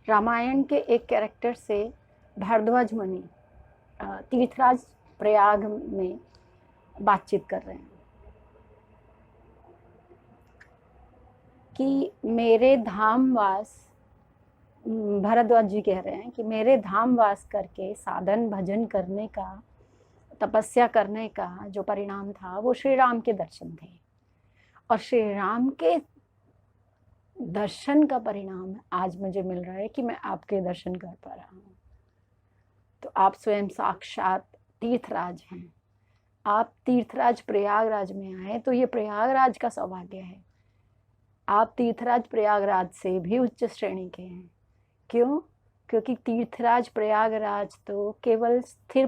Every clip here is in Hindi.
रामायण के एक कैरेक्टर से भारद्वाज मुनि तीर्थराज प्रयाग में बातचीत कर रहे हैं कि मेरे धामवास, भारद्वाज जी कह रहे हैं कि मेरे धामवास करके साधन भजन करने का, तपस्या करने का जो परिणाम था वो श्री राम के दर्शन थे। और श्री राम के दर्शन का परिणाम आज मुझे मिल रहा है कि मैं आपके दर्शन कर पा रहा हूँ। तो आप स्वयं साक्षात तीर्थराज हैं। आप तीर्थराज प्रयागराज में आए तो ये प्रयागराज का सौभाग्य है। आप तीर्थराज प्रयागराज से भी उच्च श्रेणी के हैं। क्यों? क्योंकि तीर्थराज प्रयागराज तो केवल स्थिर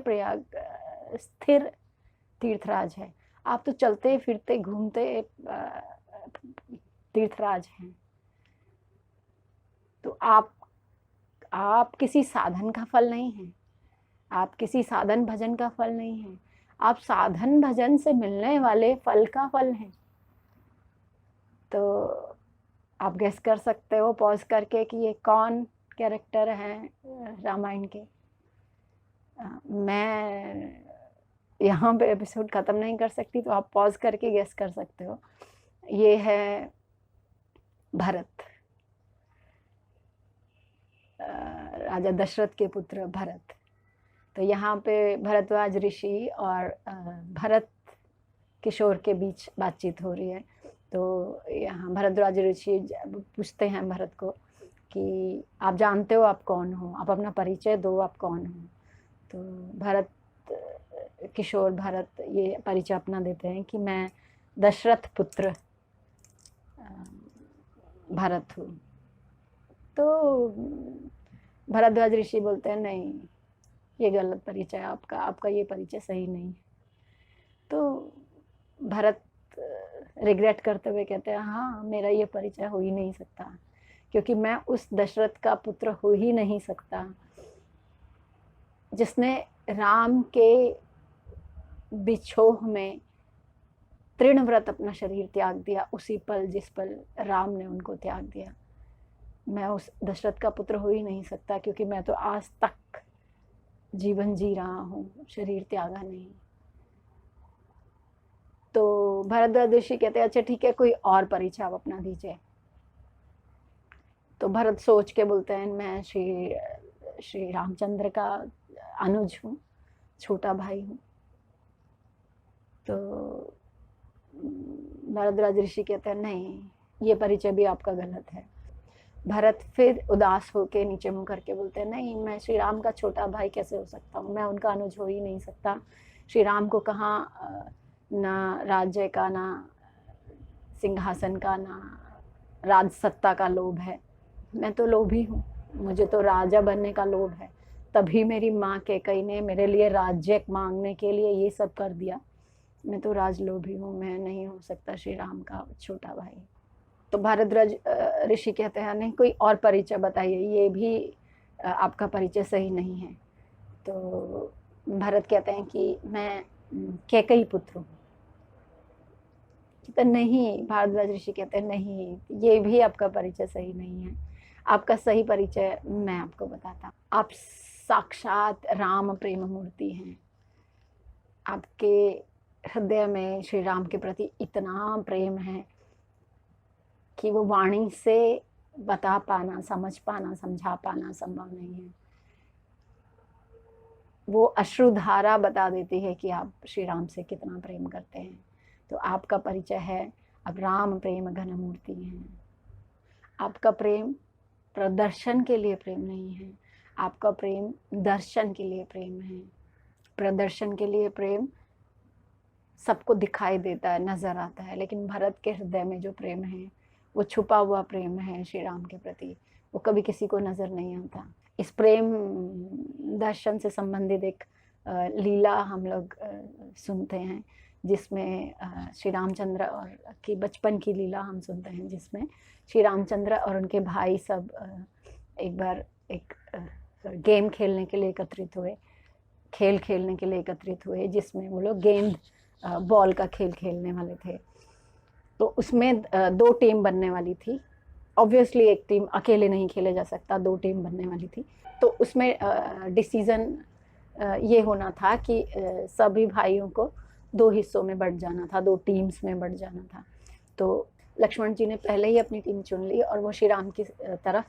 तीर्थराज है। आप तो चलते फिरते घूमते तीर्थराज हैं। तो आप किसी साधन का फल नहीं हैं। आप किसी साधन भजन का फल नहीं हैं। आप साधन भजन से मिलने वाले फल का फल हैं। तो आप गेस कर सकते हो पॉज करके कि ये कौन कैरेक्टर हैं रामायण के। मैं यहाँ पे एपिसोड ख़त्म नहीं कर सकती, तो आप पॉज करके गेस कर सकते हो। ये है भरत, राजा दशरथ के पुत्र भरत। तो यहाँ पे भरद्वाज ऋषि और भरत किशोर के बीच बातचीत हो रही है। तो यहाँ भरद्वाज ऋषि पूछते हैं भरत को कि आप जानते हो आप कौन हो, आप अपना परिचय दो, आप कौन हो। तो भरत ये परिचय अपना देते हैं कि मैं दशरथ पुत्र भरत हूँ। तो भरद्वाज ऋषि बोलते हैं नहीं, ये गलत परिचय आपका ये परिचय सही नहीं है। तो भरत रिग्रेट करते हुए कहते हैं हाँ, मेरा ये परिचय हो ही नहीं सकता, क्योंकि मैं उस दशरथ का पुत्र हो ही नहीं सकता जिसने राम के बिछोह में तृण व्रत अपना शरीर त्याग दिया, उसी पल जिस पल राम ने उनको त्याग दिया। मैं उस दशरथ का पुत्र हो ही नहीं सकता, क्योंकि मैं तो आज तक जीवन जी रहा हूँ, शरीर त्यागा नहीं। तो भरद्वाज ऋषि कहते हैं अच्छा ठीक है, कोई और परिचय आप अपना दीजिए। तो भरत सोच के बोलते हैं मैं श्री रामचंद्र का अनुज हूँ, छोटा भाई हूँ। तो भरद्वाज ऋषि कहते हैं नहीं, ये परिचय भी आपका गलत है। भरत फिर उदास होके नीचे मुंह करके बोलते हैं नहीं, मैं श्री राम का छोटा भाई कैसे हो सकता हूँ, मैं उनका अनुज हो ही नहीं सकता। श्री राम को कहाँ ना राज्य का, ना सिंहासन का, ना राज सत्ता का लोभ है। मैं तो लोभी हूँ, मुझे तो राजा बनने का लोभ है। तभी मेरी माँ कैकेयी ने मेरे लिए राज्य मांगने के लिए ये सब कर दिया। मैं तो राजलोभी हूँ, मैं नहीं हो सकता श्री राम का छोटा भाई। तो भरद्वाज ऋषि कहते हैं नहीं, कोई और परिचय बताइए, ये भी आपका परिचय सही नहीं है। तो भरत कहते हैं कि मैं कैकेयी पुत्र हूँ। तो नहीं, भारद्वाज ऋषि कहते हैं नहीं, ये भी आपका परिचय सही नहीं है। आपका सही परिचय मैं आपको बताता हूँ। आप साक्षात राम प्रेम मूर्ति हैं। आपके हृदय में श्री राम के प्रति इतना प्रेम है कि वो वाणी से बता पाना, समझ पाना, समझा पाना संभव नहीं है। वो अश्रुधारा बता देती है कि आप श्री राम से कितना प्रेम करते हैं। तो आपका परिचय है, अब राम प्रेम घन मूर्ति हैं। आपका प्रेम प्रदर्शन के लिए प्रेम नहीं है, आपका प्रेम दर्शन के लिए प्रेम है। प्रदर्शन के लिए प्रेम सबको दिखाई देता है, नजर आता है, लेकिन भरत के हृदय में जो प्रेम है वो छुपा हुआ प्रेम है श्री राम के प्रति, वो कभी किसी को नजर नहीं आता। इस प्रेम दर्शन से संबंधित एक लीला हम लोग सुनते हैं, जिसमें श्री रामचंद्र और की बचपन की लीला हम सुनते हैं, जिसमें श्री रामचंद्र और उनके भाई सब एक बार एक गेम खेलने के लिए एकत्रित हुए, खेल खेलने के लिए एकत्रित हुए, जिसमें वो लोग गेंद बॉल का खेल खेलने वाले थे। तो उसमें 2 टीम बनने वाली थी। ऑब्वियसली एक टीम अकेले नहीं खेले जा सकता, 2 टीम बनने वाली थी। तो उसमें डिसीज़न ये होना था कि सभी भाइयों को 2 हिस्सों में बँट जाना था, 2 टीम्स में बँट जाना था। तो लक्ष्मण जी ने पहले ही अपनी टीम चुन ली और वो श्री राम की तरफ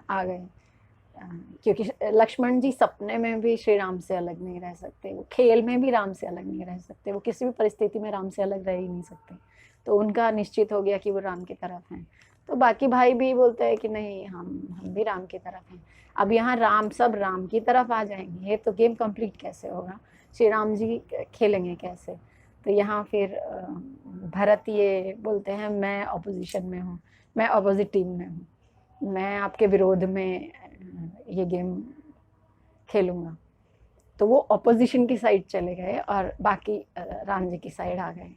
आ गए, क्योंकि लक्ष्मण जी सपने में भी श्री राम से अलग नहीं रह सकते, वो खेल में भी राम से अलग नहीं रह सकते, वो किसी भी परिस्थिति में राम से अलग रह ही नहीं सकते। तो उनका निश्चित हो गया कि वो राम की तरफ हैं। तो बाकी भाई भी बोलते हैं कि नहीं, हम भी राम की तरफ हैं। अब यहाँ राम सब राम की तरफ आ जाएंगे तो गेम कंप्लीट कैसे होगा, श्री राम जी खेलेंगे कैसे? तो यहाँ फिर भरत ये बोलते हैं मैं अपोजिशन में हूँ, मैं अपोजिट टीम में हूँ, मैं आपके विरोध में ये गेम खेलूँगा। तो वो अपोजिशन की साइड चले गए और बाकी राम जी की साइड आ गए।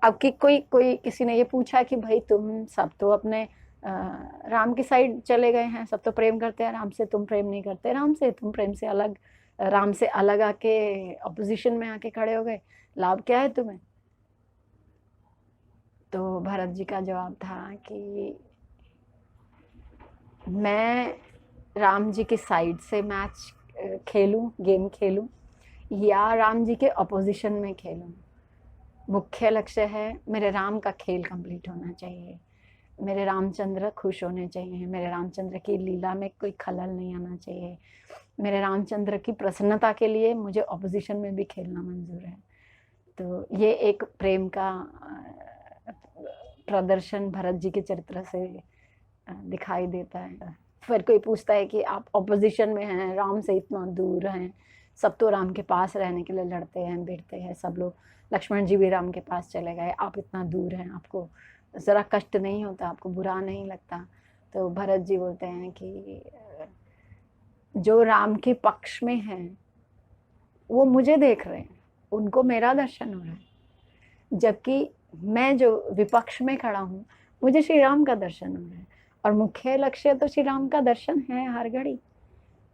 अब कि कोई किसी ने ये पूछा कि भाई तुम सब तो अपने राम की साइड चले गए हैं, सब तो प्रेम करते हैं राम से, तुम प्रेम नहीं करते राम से, तुम प्रेम से अलग, राम से अलग आके अपोजिशन में आके खड़े हो गए, लाभ क्या है तुम्हें? तो भरत जी का जवाब था कि मैं राम जी की साइड से मैच खेलूं, गेम खेलूं, या राम जी के अपोजिशन में खेलूं, मुख्य लक्ष्य है मेरे राम का खेल कंप्लीट होना चाहिए, मेरे रामचंद्र खुश होने चाहिए, मेरे रामचंद्र की लीला में कोई खलल नहीं आना चाहिए, मेरे रामचंद्र की प्रसन्नता के लिए मुझे अपोजिशन में भी खेलना मंजूर है। तो ये एक प्रेम का प्रदर्शन भरत जी के चरित्र से दिखाई देता है। फिर कोई पूछता है कि आप अपोजिशन में हैं, राम से इतना दूर हैं, सब तो राम के पास रहने के लिए लड़ते हैं, भिड़ते हैं सब लोग, लक्ष्मण जी भी राम के पास चले गए, आप इतना दूर हैं, आपको ज़रा कष्ट नहीं होता, आपको बुरा नहीं लगता? तो भरत जी बोलते हैं कि जो राम के पक्ष में हैं वो मुझे देख रहे हैं, उनको मेरा दर्शन हो रहा है, जबकि मैं जो विपक्ष में खड़ा हूँ मुझे श्री राम का दर्शन हो रहा है, और मुख्य लक्ष्य तो श्री राम का दर्शन है हर घड़ी।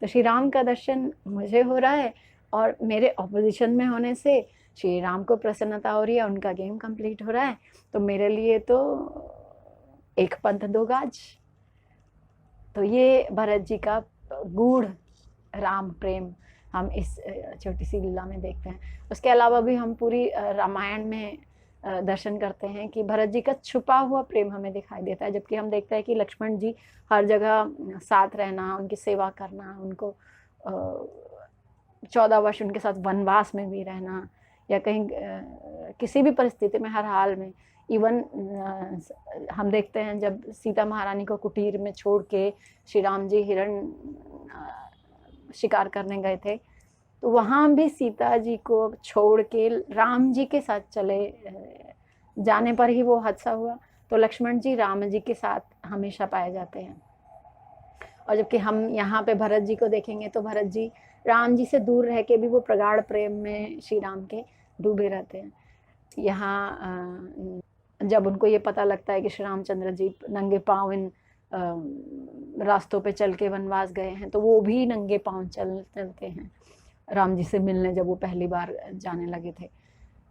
तो श्री राम का दर्शन मुझे हो रहा है और मेरे ऑपोजिशन में होने से श्री राम को प्रसन्नता हो रही है, उनका गेम कंप्लीट हो रहा है। तो मेरे लिए तो एक पंथ दो गाज। तो ये भरत जी का गूढ़ राम प्रेम हम इस छोटी सी लीला में देखते हैं। उसके अलावा भी हम पूरी रामायण में दर्शन करते हैं कि भरत जी का छुपा हुआ प्रेम हमें दिखाई देता है, जबकि हम देखते हैं कि लक्ष्मण जी हर जगह साथ रहना, उनकी सेवा करना, उनको 14 वर्ष उनके साथ वनवास में भी रहना, या कहीं किसी भी परिस्थिति में, हर हाल में, इवन हम देखते हैं जब सीता महारानी को कुटीर में छोड़ के श्री राम जी हिरण शिकार करने गए थे, तो वहाँ भी सीता जी को छोड़ के राम जी के साथ चले जाने पर ही वो हादसा हुआ। तो लक्ष्मण जी राम जी के साथ हमेशा पाए जाते हैं। और जबकि हम यहाँ पे भरत जी को देखेंगे तो भरत जी राम जी से दूर रह के भी वो प्रगाढ़ प्रेम में श्री राम के डूबे रहते हैं। यहाँ जब उनको ये पता लगता है कि श्री रामचंद्र जी नंगे पाँव इन रास्तों पे चल के वनवास गए हैं, तो वो भी नंगे पाँव चलते हैं राम जी से मिलने, जब वो पहली बार जाने लगे थे,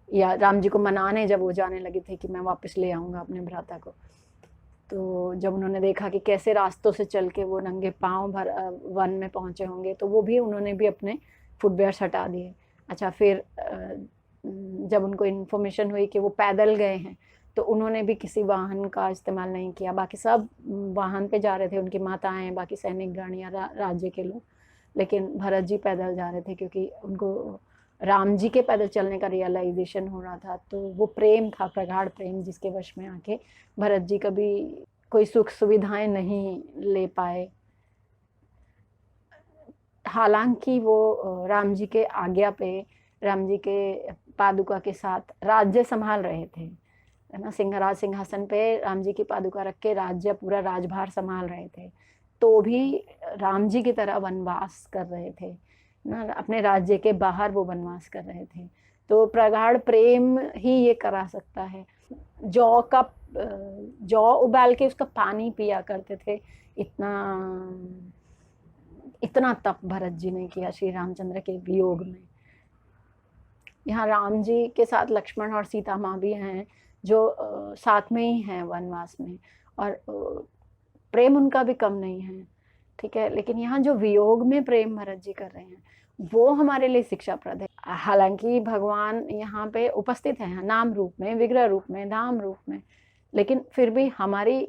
या राम जी को मनाने जब वो जाने लगे थे कि मैं वापस ले आऊँगा अपने भ्राता को। तो जब उन्होंने देखा कि कैसे रास्तों से चल के वो नंगे पाँव वन में पहुँचे होंगे, तो वो भी उन्होंने भी अपने फुटवेयर्स हटा दिए। अच्छा, फिर जब उनको इन्फॉर्मेशन हुई कि वो पैदल गए हैं, तो उन्होंने भी किसी वाहन का इस्तेमाल नहीं किया। बाकी सब वाहन पे जा रहे थे, उनकी माताएं, बाकी सैनिक गण या राज्य के लोग, लेकिन भरत जी पैदल जा रहे थे क्योंकि उनको राम जी के पैदल चलने का रियलाइजेशन हो रहा था। तो वो प्रेम था, प्रगाढ़ प्रेम, जिसके वश में आके भरत जी कभी कोई सुख सुविधाएं नहीं ले पाए। हालांकि वो राम जी के आज्ञा पे, राम जी के पादुका के साथ राज्य संभाल रहे थे, है ना, सिंहराज सिंहासन पे राम जी की पादुका रख के राज्य, पूरा राजभार संभाल रहे थे, तो भी राम जी की तरह वनवास कर रहे थे ना, अपने राज्य के बाहर वो वनवास कर रहे थे। तो प्रगाढ़ प्रेम ही ये करा सकता है। जौ उबाल के उसका पानी पिया करते थे, इतना तप भरत जी ने किया श्री रामचंद्र के वियोग में। यहाँ राम जी के साथ लक्ष्मण और सीता माँ भी हैं, जो साथ में ही हैं वनवास में, और प्रेम उनका भी कम नहीं है, ठीक है। लेकिन यहाँ जो वियोग में प्रेम भरत जी कर रहे हैं वो हमारे लिए शिक्षाप्रद है। हालांकि भगवान यहाँ पे उपस्थित है, नाम रूप में, विग्रह रूप में, धाम रूप में, लेकिन फिर भी हमारी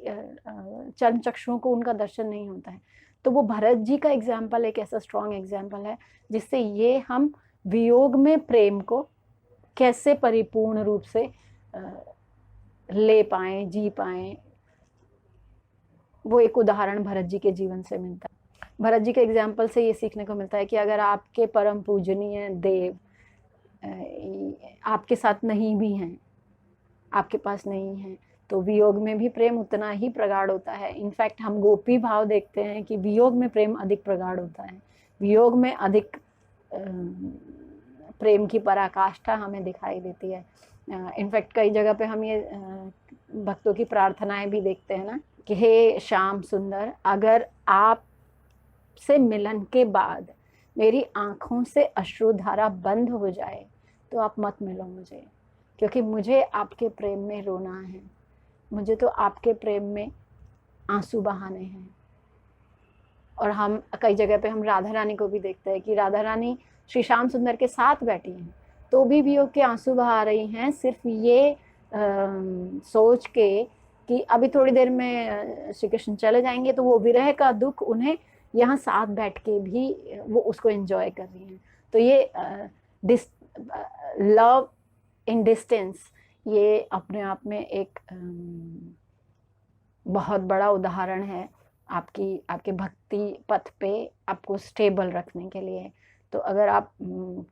चर्म चक्षुओं को उनका दर्शन नहीं होता है। तो वो भरत जी का एग्जाम्पल एक ऐसा स्ट्रॉन्ग एग्जाम्पल है जिससे ये हम वियोग में प्रेम को कैसे परिपूर्ण रूप से ले पाए, जी पाए, वो एक उदाहरण भरत जी के जीवन से मिलता है। भरत जी के एग्जाम्पल से ये सीखने को मिलता है कि अगर आपके परम पूजनीय देव आपके साथ नहीं भी हैं, आपके पास नहीं हैं, तो वियोग में भी प्रेम उतना ही प्रगाढ़ होता है। इनफैक्ट हम गोपी भाव देखते हैं कि वियोग में प्रेम अधिक प्रगाढ़ होता है, वियोग में अधिक प्रेम की पराकाष्ठा हमें दिखाई देती है। इनफैक्ट कई जगह पे हम ये भक्तों की प्रार्थनाएं भी देखते हैं ना कि हे श्याम सुंदर, अगर आप से मिलन के बाद मेरी आंखों से अश्रुधारा बंद हो जाए तो आप मत मिलो मुझे, क्योंकि मुझे आपके प्रेम में रोना है, मुझे तो आपके प्रेम में आंसू बहाने हैं। और हम कई जगह पे हम राधा रानी को भी देखते हैं कि राधा रानी श्री श्याम सुंदर के साथ बैठी हैं तो भी वियोग के आंसू बहा रही हैं, सिर्फ ये सोच के कि अभी थोड़ी देर में श्री कृष्ण चले जाएंगे, तो वो विरह का दुख उन्हें यहाँ साथ बैठ के भी वो उसको एंजॉय कर रही हैं। तो ये लव इन डिस्टेंस ये अपने आप में एक बहुत बड़ा उदाहरण है आपके भक्ति पथ पे आपको स्टेबल रखने के लिए। तो अगर आप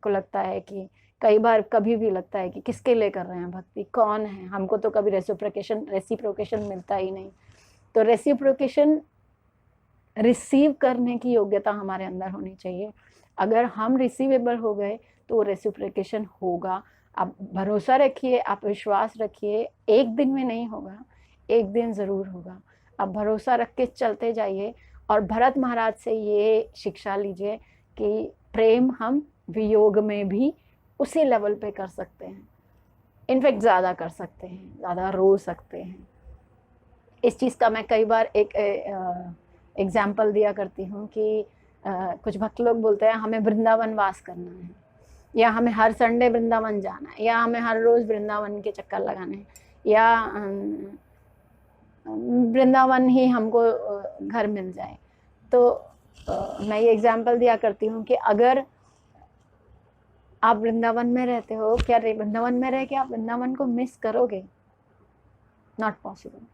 को लगता है कि कई बार कभी भी लगता है कि किसके लिए कर रहे हैं भक्ति, कौन है, हमको तो कभी रेसिप्रोकेशन मिलता ही नहीं, तो रेसिप्रोकेशन रिसीव करने की योग्यता हमारे अंदर होनी चाहिए। अगर हम रिसीवेबल हो गए तो रेसिप्रोकेशन होगा। आप भरोसा रखिए, आप विश्वास रखिए, एक दिन में नहीं होगा, एक दिन ज़रूर होगा। आप भरोसा रख के चलते जाइए और भरत महाराज से ये शिक्षा लीजिए कि प्रेम हम वियोग में भी उसी लेवल पे कर सकते हैं, इनफैक्ट ज़्यादा कर सकते हैं, ज़्यादा रो सकते हैं। इस चीज़ का मैं कई बार एक एग्जाम्पल दिया करती हूँ कि कुछ भक्त लोग बोलते हैं हमें वृंदावन वास करना है, या हमें हर संडे वृंदावन जाना है, या हमें हर रोज़ वृंदावन के चक्कर लगाने हैं, या वृंदावन ही हमको घर मिल जाए। तो मैं ये एग्जाम्पल दिया करती हूँ कि अगर आप वृंदावन में रहते हो, क्या वृंदावन में रह के आप वृंदावन को मिस करोगे? Not possible.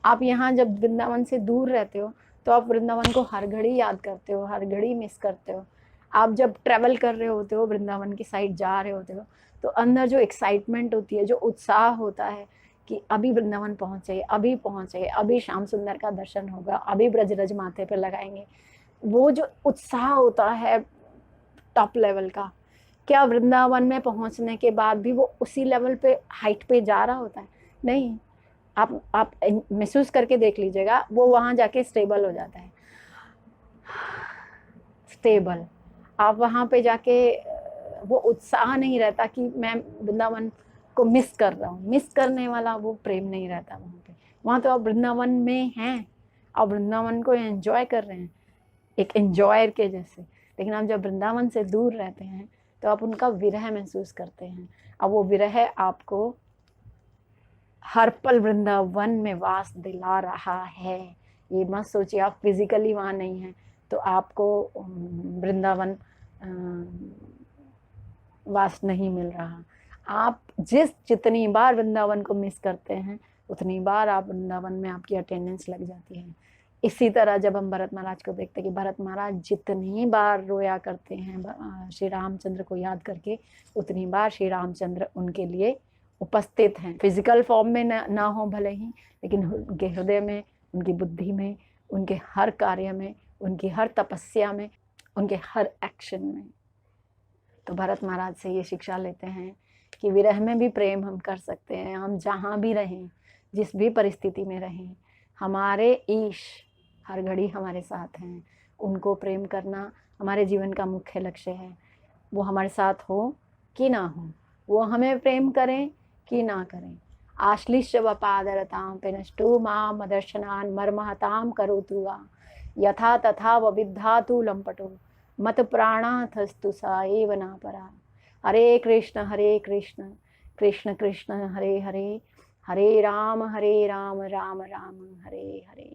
आप यहाँ जब वृंदावन से दूर रहते हो तो आप वृंदावन को हर घड़ी याद करते हो, हर घड़ी मिस करते हो। आप जब ट्रैवल कर रहे होते हो, वृंदावन की साइड जा रहे होते हो, तो अंदर जो एक्साइटमेंट होती है, जो उत्साह होता है कि अभी वृंदावन पहुँचे, अभी पहुँचे, अभी श्याम सुंदर का दर्शन होगा, अभी ब्रजरज माथे पे लगाएंगे, वो जो उत्साह होता है टॉप लेवल का, क्या वृंदावन में पहुँचने के बाद भी वो उसी लेवल पे हाइट पे जा रहा होता है? नहीं। आप महसूस करके देख लीजिएगा, वो वहाँ जाके स्टेबल हो जाता है, स्टेबल। आप वहाँ पे जाके वो उत्साह नहीं रहता कि मैं वृंदावन को मिस कर रहा हूँ, मिस करने वाला वो प्रेम नहीं रहता वहाँ पे। वहाँ तो आप वृंदावन में हैं, आप वृंदावन को एंजॉय कर रहे हैं एक एंजॉयर के जैसे। लेकिन आप जब वृंदावन से दूर रहते हैं तो आप उनका विरह महसूस करते हैं। अब वो विरह आपको हर पल वृंदावन में वास दिला रहा है। ये मत सोचिए आप फिजिकली वहाँ नहीं हैं तो आपको वृंदावन वास नहीं मिल रहा। आप जितनी बार वृंदावन को मिस करते हैं उतनी बार आप वृंदावन में आपकी अटेंडेंस लग जाती है। इसी तरह जब हम भरत महाराज को देखते हैं कि भरत महाराज जितनी बार रोया करते हैं श्री रामचंद्र को याद करके, उतनी बार श्री रामचंद्र उनके लिए उपस्थित हैं। फिजिकल फॉर्म में ना हो भले ही, लेकिन उनके हृदय में, उनकी बुद्धि में, उनके हर कार्य में, उनकी हर तपस्या में, उनके हर एक्शन में। तो भरत महाराज से ये शिक्षा लेते हैं कि विरह में भी प्रेम हम कर सकते हैं। हम जहाँ भी रहें, जिस भी परिस्थिति में रहें, हमारे ईश हर घड़ी हमारे साथ हैं। उनको प्रेम करना हमारे जीवन का मुख्य लक्ष्य है। वो हमारे साथ हो कि ना हो, वो हमें प्रेम करें कि ना करें, आश्लिष्य वपादरतां पिनष्टु मां मदर्शनान् मर्महतां करोतु वा यथा तथा वविद्धातु लंपटो मत प्राणाथस्तु सा एव न परा। हरे कृष्ण कृष्ण कृष्ण हरे हरे, हरे राम राम राम हरे हरे।